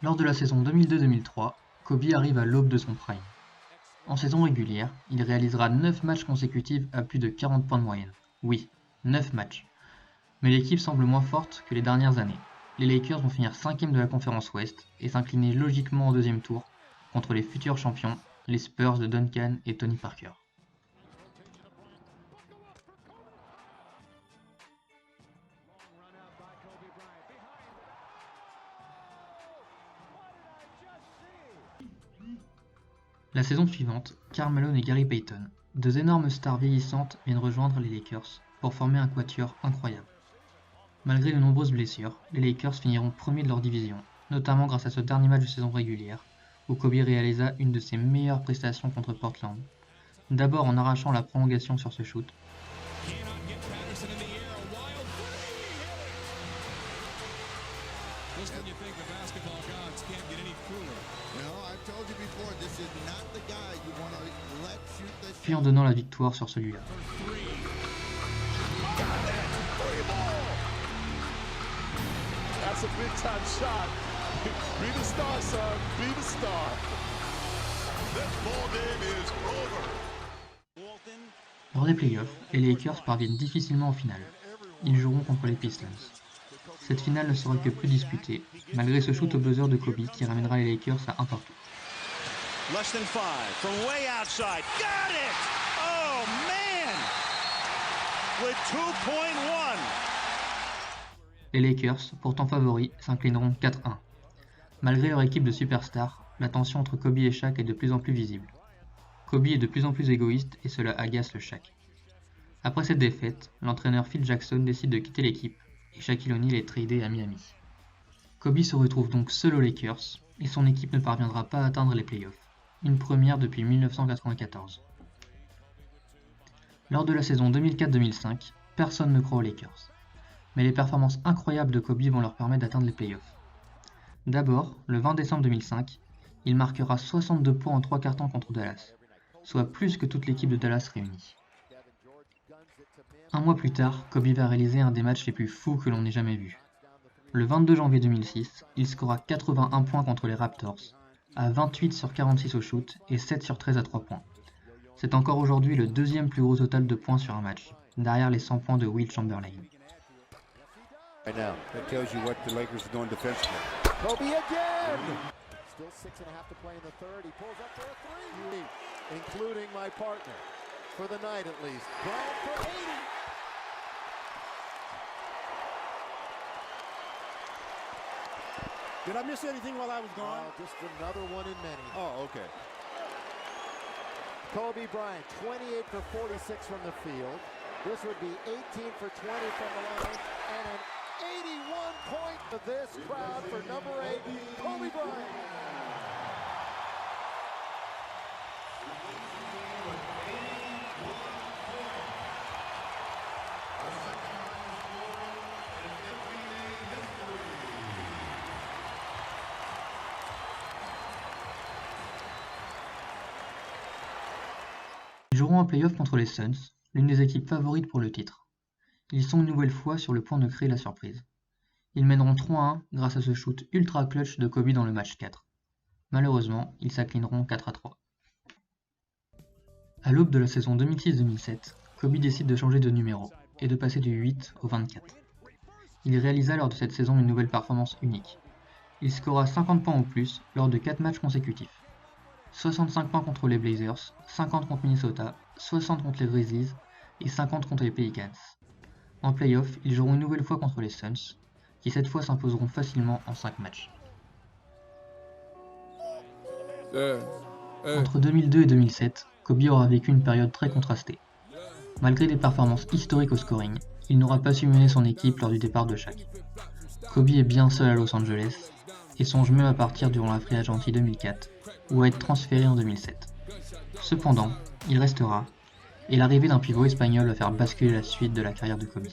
Lors de la saison 2002-2003, Kobe arrive à l'aube de son prime. En saison régulière, il réalisera 9 matchs consécutifs à plus de 40 points de moyenne. Oui, 9 matchs. Mais l'équipe semble moins forte que les dernières années. Les Lakers vont finir 5e de la conférence Ouest et s'incliner logiquement au deuxième tour contre les futurs champions, les Spurs de Duncan et Tony Parker. La saison suivante, Karl Malone et Gary Payton, deux énormes stars vieillissantes, viennent rejoindre les Lakers pour former un quatuor incroyable. Malgré de nombreuses blessures, les Lakers finiront premiers de leur division, notamment grâce à ce dernier match de saison régulière, où Kobe réalisa une de ses meilleures prestations contre Portland. D'abord en arrachant la prolongation sur ce shoot, puis en donnant la victoire sur celui-là. Lors des playoffs, les Lakers parviennent difficilement en finale. Ils joueront contre les Pistons. Cette finale ne sera que plus disputée, malgré ce shoot au buzzer de Kobe qui ramènera les Lakers à un partout. Less than 5 from way outside. Got it! Oh man! With 2.1. Les Lakers, pourtant favoris, s'inclineront 4-1. Malgré leur équipe de superstars, la tension entre Kobe et Shaq est de plus en plus visible. Kobe est de plus en plus égoïste et cela agace le Shaq. Après cette défaite, l'entraîneur Phil Jackson décide de quitter l'équipe et Shaquille O'Neal est tradé à Miami. Kobe se retrouve donc seul aux Lakers et son équipe ne parviendra pas à atteindre les playoffs, une première depuis 1994. Lors de la saison 2004-2005, personne ne croit aux Lakers. Mais les performances incroyables de Kobe vont leur permettre d'atteindre les playoffs. D'abord, le 20 décembre 2005, il marquera 62 points en 3 quarts-temps contre Dallas, soit plus que toute l'équipe de Dallas réunie. Un mois plus tard, Kobe va réaliser un des matchs les plus fous que l'on ait jamais vus. Le 22 janvier 2006, il scora 81 points contre les Raptors, à 28 sur 46 au shoot et 7 sur 13 à 3 points. C'est encore aujourd'hui le deuxième plus gros total de points sur un match, derrière les 100 points de Wilt Chamberlain. Right now, that tells you what the Lakers are doing defensively. Kobe again! Still 6.5 to play in the third. He pulls up for a three, including my partner, for the night at least. Bryant for 80. Did I miss anything while I was gone? Just another one in many. Oh, okay. Kobe Bryant, 28 for 46 from the field. This would be 18 for 20 from the line, and an 81 point to this crowd for number 8, Kobe Bryant. Ils joueront en play-off contre les Suns, l'une des équipes favorites pour le titre. Ils sont une nouvelle fois sur le point de créer la surprise. Ils mèneront 3-1 grâce à ce shoot ultra clutch de Kobe dans le match 4. Malheureusement, ils s'inclineront 4-3. À l'aube de la saison 2006-2007, Kobe décide de changer de numéro et de passer du 8 au 24. Il réalisa lors de cette saison une nouvelle performance unique. Il scora 50 points ou plus lors de 4 matchs consécutifs. 65 points contre les Blazers, 50 contre Minnesota, 60 contre les Grizzlies et 50 contre les Pelicans. En play-off, ils joueront une nouvelle fois contre les Suns, qui cette fois s'imposeront facilement en 5 matchs. Entre 2002 et 2007, Kobe aura vécu une période très contrastée. Malgré des performances historiques au scoring, il n'aura pas su mener son équipe lors du départ de Shaq. Kobe est bien seul à Los Angeles, et songe même à partir durant la Free Agency 2004, ou à être transféré en 2007. Cependant, il restera, et l'arrivée d'un pivot espagnol va faire basculer la suite de la carrière de Kobe.